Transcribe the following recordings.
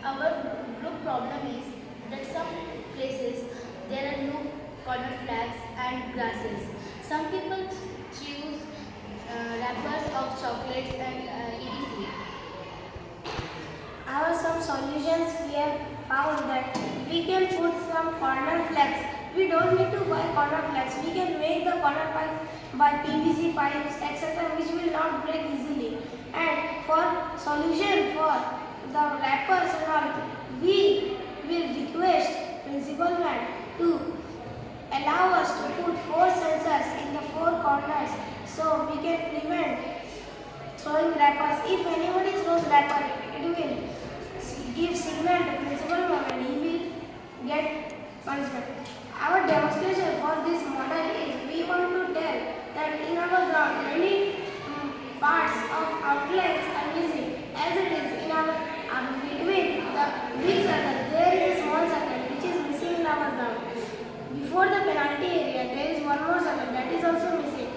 Our group problem is that some places there are no corner flags and grasses. Some people choose wrappers of chocolates and etc. Our some solutions we have found that we can put some corner flags. We don't need to buy corner flags. We can make the corner flags by PVC pipes, etc., which will not break easily. And for solution for the wrappers and all, we will request principal man to allow us to put 4 sensors in the 4 corners so we can prevent throwing wrappers. If anybody throws wrapper, it will give signal to principal ma'am and he will get punishment. Our demonstration for this model is we want to tell that in our ground many parts of outlines are missing. As it is in our between the big circle there is a small circle which is missing in our ground. Before the penalty area there is one more circle that is also missing,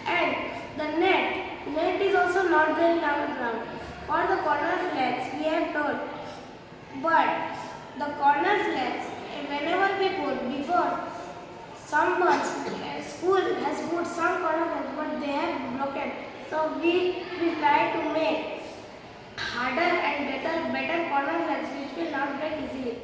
and the net is also not there in our ground. For the corner flags we have told, but the corner flags whenever we put before some months school has put some corner flags but they have broken. So we will try to make harder and better corner flags which will not break easily.